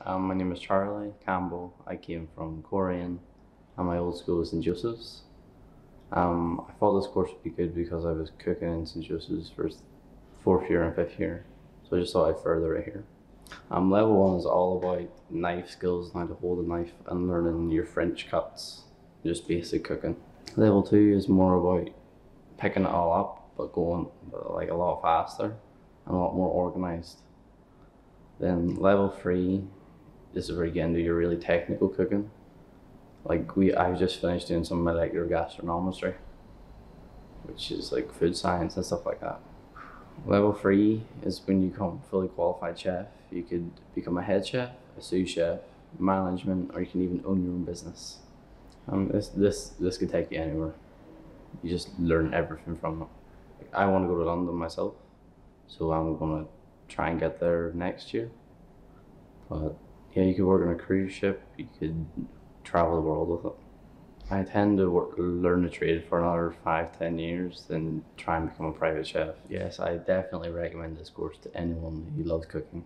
My name is Charlie Campbell. I came from Korean and my old school was St. Joseph's. I thought this course would be good because I was cooking in St. Joseph's for fourth year and fifth year. So I just thought I'd further it here. Level one is all about knife skills, how to hold a knife and learning your French cuts, just basic cooking. Level two is more about picking it all up, but going like a lot faster and a lot more organized. Then level three is where you get into your really technical cooking. I've just finished doing some molecular gastronometry, which is like food science and stuff like that. Level three is when you become fully qualified chef. You could become a head chef, a sous chef, management, or you can even own your own business. This could take you anywhere. You just learn everything from it. I want to go to London myself, so I'm gonna try and get there next year. But yeah, you could work on a cruise ship. You could travel the world with it. I intend to learn the trade for another 5-10 years, then try and become a private chef. Yes, I definitely recommend this course to anyone who loves cooking.